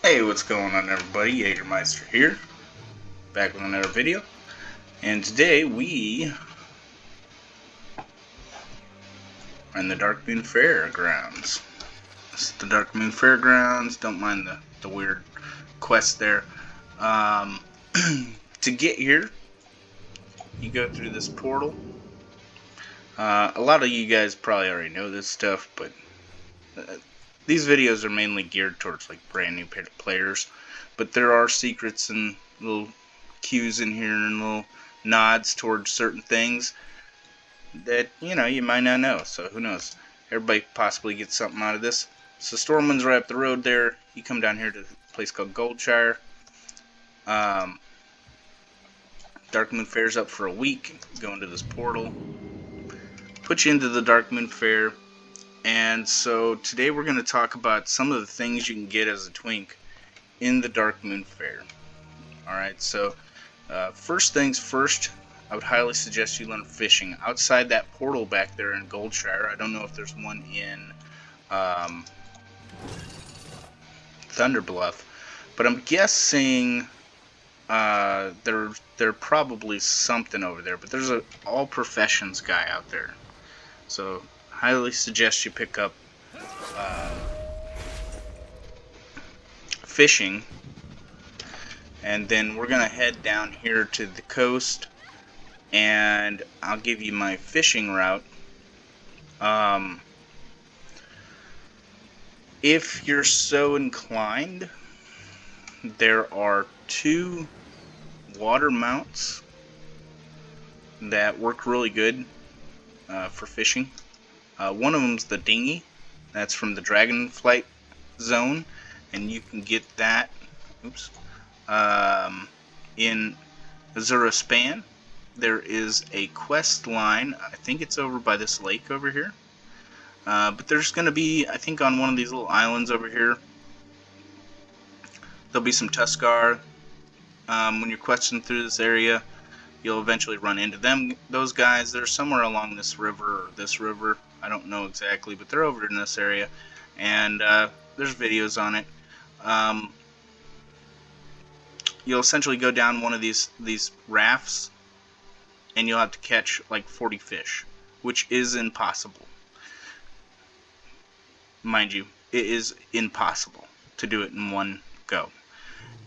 Hey, what's going on everybody? Jägermeister here, back with another video. And today we are in the Darkmoon Fairgrounds. This is the Darkmoon Fairgrounds, don't mind the weird quest there. To get here, you go through this portal. A lot of you guys probably already know this stuff, but these videos are mainly geared towards like brand new players. But there are secrets and little cues in here and little nods towards certain things that, you might not know. So who knows? Everybody possibly gets something out of this. So Stormwind's right up the road there. You come down here to a place called Goldshire. Darkmoon Fair's up for a week. Go into this portal. Put you into the Darkmoon Fair. And so today we're going to talk about some of the things you can get as a twink in the Darkmoon Fair. Alright, so first things first, I would highly suggest you learn fishing. Outside that portal back there in Goldshire, I don't know if there's one in Thunderbluff, but I'm guessing there probably something over there, but there's a all professions guy out there. So highly suggest you pick up fishing, and then we're gonna head down here to the coast, and I'll give you my fishing route. If you're so inclined, there are two water mounts that work really good for fishing. One of them's the dinghy, that's from the Dragonflight zone, and you can get that in Azura Span. There is a quest line, I think it's over by this lake over here, but there's going to be, I think on one of these little islands over here, there'll be some Tuskar. When you're questing through this area, you'll eventually run into those guys. They're somewhere along this river, I don't know exactly, but they're over in this area, and there's videos on it. You'll essentially go down one of these rafts, and you'll have to catch like 40 fish, which is impossible. Mind you, it is impossible to do it in one go,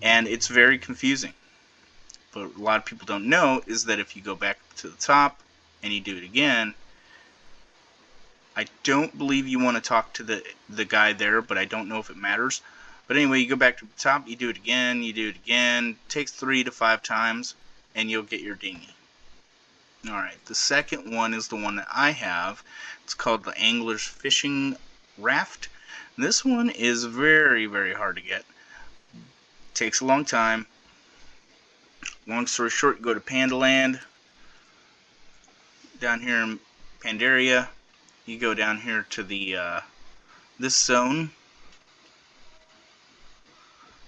and it's very confusing. But a lot of people don't know is that if you go back to the top and you do it again, I don't believe you want to talk to the guy there, but I don't know if it matters. But anyway, you go back to the top, you do it again, it takes 3 to 5 times, and you'll get your dinghy. Alright, the second one is the one that I have. It's called the Angler's Fishing Raft. This one is very, very hard to get. Takes a long time. Long story short, you go to Pandaland, down here in Pandaria. You go down here to the this zone.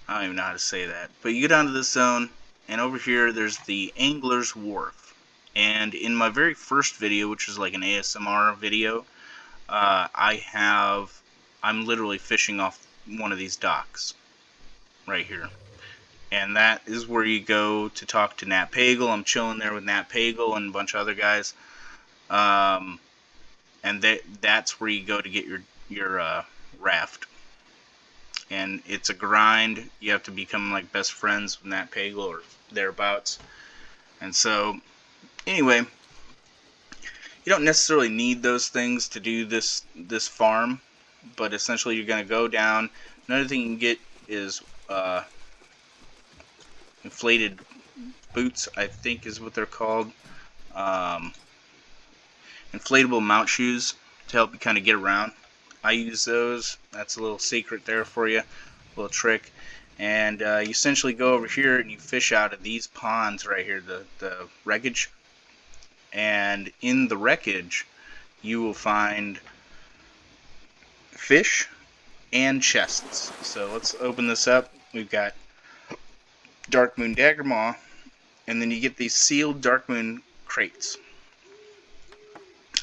I don't even know how to say that, but you go down to this zone, and over here there's the Angler's Wharf. And in my very first video, which is like an ASMR video, I'm literally fishing off one of these docks right here. And that is where you go to talk to Nat Pagel. I'm chilling there with Nat Pagel and a bunch of other guys. And that's where you go to get your raft. And it's a grind. You have to become like best friends with Nat Pagel or thereabouts. And so, anyway, you don't necessarily need those things to do this farm, but essentially you're going to go down. Another thing you can get is inflated boots, I think is what they're called. Inflatable mount shoes to help you kind of get around. I use those. That's a little secret there for you, a little trick. And you essentially go over here and you fish out of these ponds right here, the wreckage. And in the wreckage, you will find fish and chests. So let's open this up. We've got Darkmoon Dagger Maw, and then you get these sealed Darkmoon crates.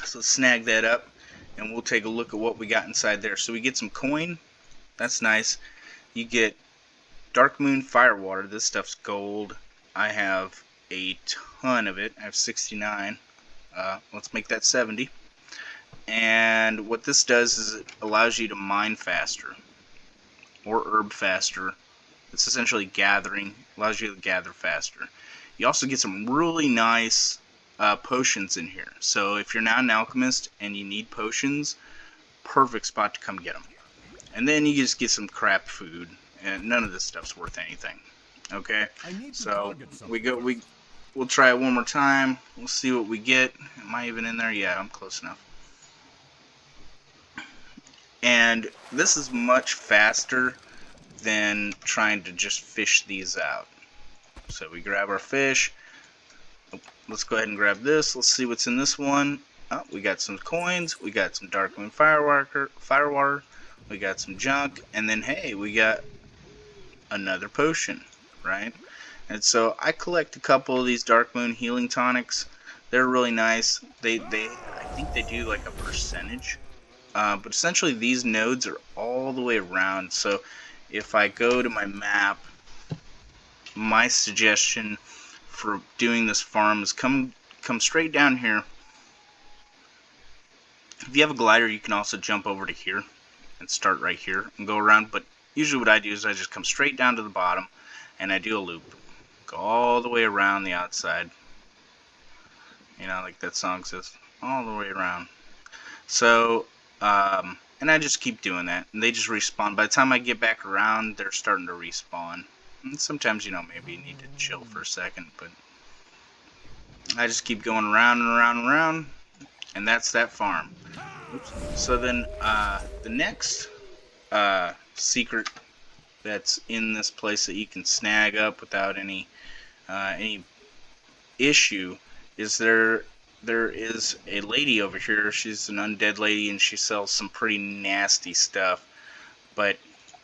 So let's snag that up, and we'll take a look at what we got inside there. So we get some coin. That's nice. You get Darkmoon Firewater. This stuff's gold. I have a ton of it. I have 69. Let's make that 70. And what this does is it allows you to mine faster, or herb faster. It's essentially gathering, allows you to gather faster. You also get some really nice potions in here. So if you're now an alchemist and you need potions, perfect spot to come get them. And then you just get some crap food, and none of this stuff's worth anything. Okay, so we'll try it one more time. We'll see what we get. Am I even in there? Yeah, I'm close enough. And this is much faster than trying to just fish these out. So we grab our fish. Let's go ahead and grab this. Let's see what's in this one. Oh, we got some coins. We got some Darkmoon Firewater. We got some junk. And then, hey, we got another potion, right? And so I collect a couple of these Darkmoon healing tonics. They're really nice. I think they do like a percentage. But essentially these nodes are all the way around. So if I go to my map, my suggestion for doing this farm is come straight down here. If you have a glider, you can also jump over to here and start right here and go around. But usually what I do is I just come straight down to the bottom and I do a loop. Go all the way around the outside. You know, like that song says, all the way around. So, and I just keep doing that. And they just respawn. By the time I get back around, they're starting to respawn. And sometimes, you know, maybe you need to chill for a second. But I just keep going around and around and around. And that's that farm. Oops. So then, the next secret that's in this place that you can snag up without any issue is there is a lady over here. She's an undead lady and she sells some pretty nasty stuff. But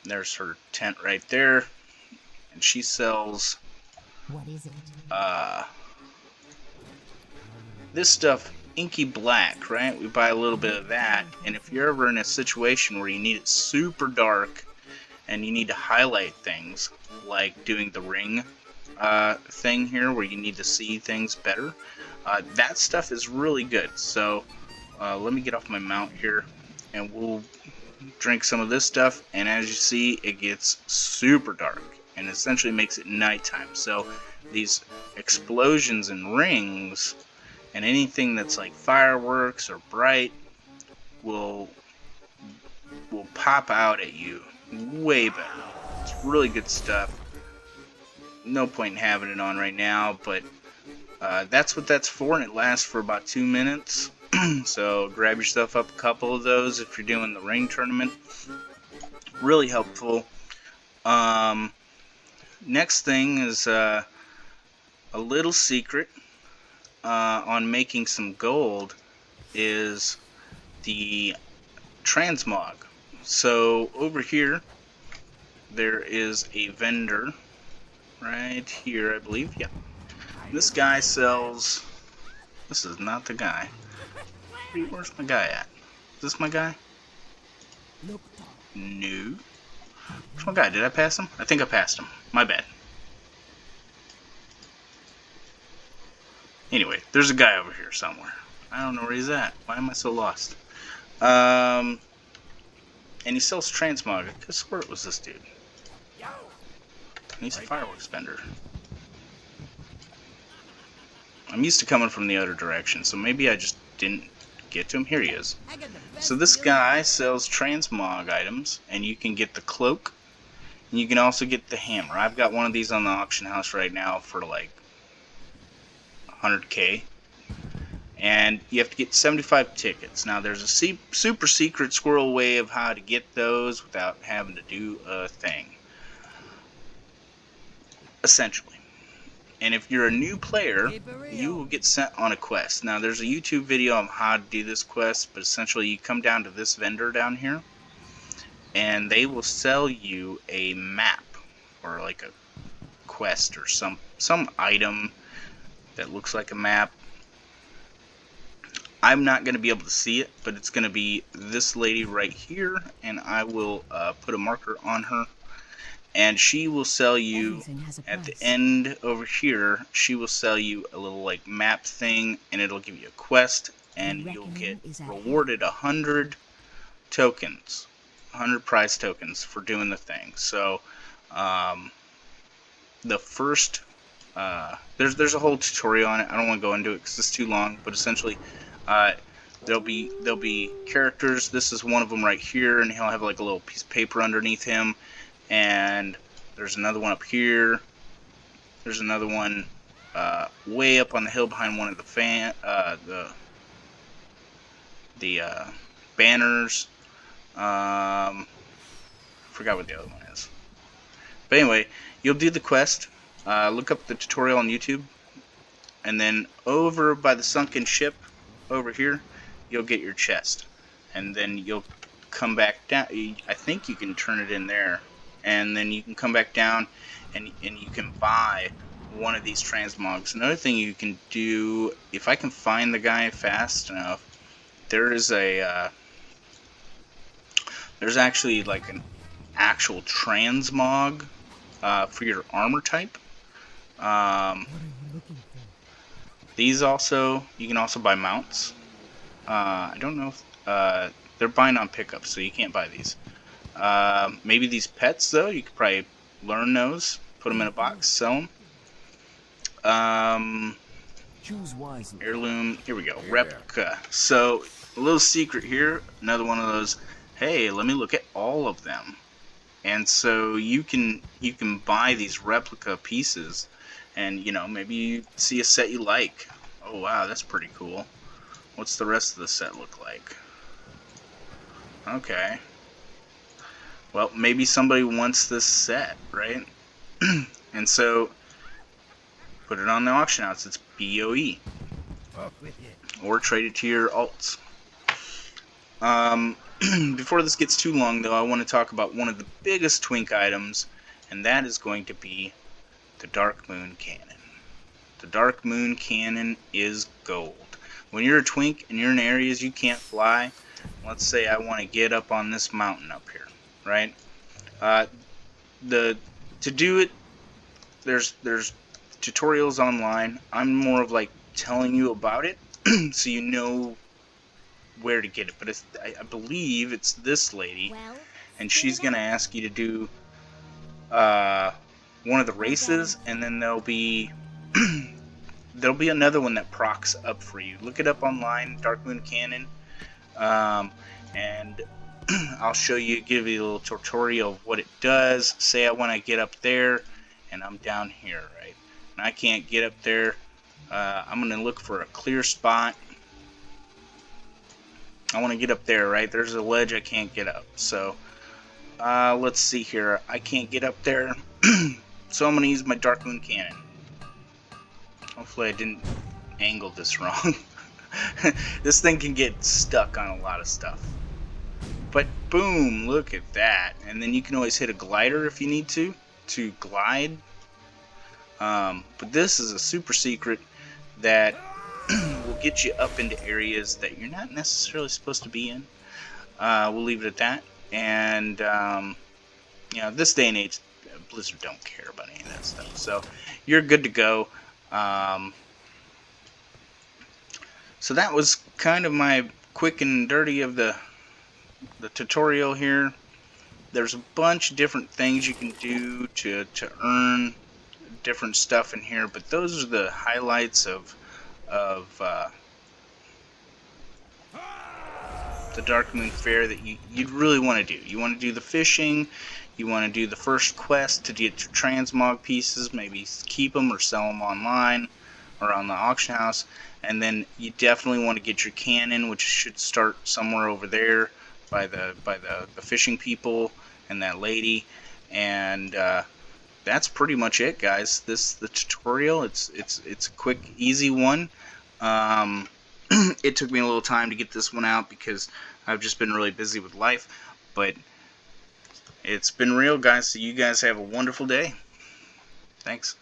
there's her tent right there, and she sells what is it? This stuff, inky black, right? We buy a little bit of that, and if you're ever in a situation where you need it super dark and you need to highlight things, like doing the ring thing here where you need to see things better, that stuff is really good. So let me get off my mount here and we'll drink some of this stuff, and as you see, it gets super dark and essentially makes it nighttime. So these explosions and rings and anything that's like fireworks or bright will pop out at you way better. It's really good stuff. No point in having it on right now, but that's what that's for, and it lasts for about 2 minutes. So grab yourself up a couple of those if you're doing the ring tournament. Really helpful. Next thing is a little secret on making some gold is the transmog. So over here there is a vendor right here, I believe. Yeah. This guy sells. This is not the guy. Where's my guy at? Is this my guy? No. Where's my guy? Did I pass him? I think I passed him. My bad. Anyway, there's a guy over here somewhere. I don't know where he's at. Why am I so lost? And he sells transmog. I could swear it was this dude. He's a fireworks vendor. I'm used to coming from the other direction, so maybe I just didn't get to him. Here he is. So this guy sells transmog items, and you can get the cloak, and you can also get the hammer. I've got one of these on the auction house right now for like 100k, and you have to get 75 tickets. Now there's a super secret squirrel way of how to get those without having to do a thing, essentially. And if you're a new player, you will get sent on a quest. Now there's a YouTube video on how to do this quest, but essentially you come down to this vendor down here, and they will sell you a map or like a quest or some item that looks like a map. I'm not going to be able to see it, but it's going to be this lady right here, and I will put a marker on her. and she will sell you Everything has a at the price. end over here. She will sell you a little like map thing, and it'll give you a quest, and The you'll get reckoning is at rewarded hand. 100 tokens, 100 prize tokens for doing the thing. So the first there's a whole tutorial on it. I don't want to go into it because it's too long, but essentially uh, there'll be characters. This is one of them right here, and he'll have like a little piece of paper underneath him, and there's another one up here. There's another one way up on the hill behind one of the banners. Forgot what the other one is. But anyway, you'll do the quest. Look up the tutorial on YouTube, and then over by the sunken ship, over here, you'll get your chest, and then you'll come back down. I think you can turn it in there, and then you can come back down, and you can buy one of these transmogs. Another thing you can do, if I can find the guy fast enough, there is there's actually like an actual transmog for your armor type. What are you looking for? These also, you can also buy mounts. I don't know if they're buying on pickup, so you can't buy these. Maybe these pets though, you could probably learn those, put them in a box, sell them. Choose wisely. Heirloom, here we go, replica. So a little secret here, another one of those. Hey, let me look at all of them. And so you can buy these replica pieces, and maybe you see a set you like. Oh wow, that's pretty cool. What's the rest of the set look like? Okay. Well, maybe somebody wants this set, right? And so put it on the auction house. It's BOE. Or trade it to your alts. Before this gets too long, though, I want to talk about one of the biggest twink items, and that is going to be the Darkmoon cannon. The Darkmoon cannon is gold. When you're a twink and you're in areas you can't fly, let's say I want to get up on this mountain up here, right? To do it, there's tutorials online. I'm more of like telling you about it, so you know where to get it. But I believe it's this lady, and she's gonna ask you to do one of the races, and then there'll be another one that procs up for you. Look it up online, Darkmoon Cannon, and I'll show you, give you a little tutorial of what it does. Say I want to get up there, and I'm down here, right? And I can't get up there. I'm going to look for a clear spot. I want to get up there, right? There's a ledge I can't get up. So let's see here. I can't get up there, so I'm going to use my Darkmoon Cannon. Hopefully I didn't angle this wrong. This thing can get stuck on a lot of stuff. But boom, look at that. And then you can always hit a glider if you need to glide. But this is a super secret that will get you up into areas that you're not necessarily supposed to be in. We'll leave it at that. And this day and age, Blizzard don't care about any of that stuff. So you're good to go. So that was kind of my quick and dirty of the tutorial here. There's a bunch of different things you can do to earn different stuff in here, but those are the highlights of the Darkmoon Faire that you'd really want to do. You want to do the fishing, you want to do the first quest to get your transmog pieces, maybe keep them or sell them online or on the auction house, and then you definitely want to get your cannon, which should start somewhere over there by the fishing people and that lady. And that's pretty much it, guys. The tutorial. It's a quick, easy one. It took me a little time to get this one out because I've just been really busy with life, but it's been real, guys. So you guys have a wonderful day. Thanks.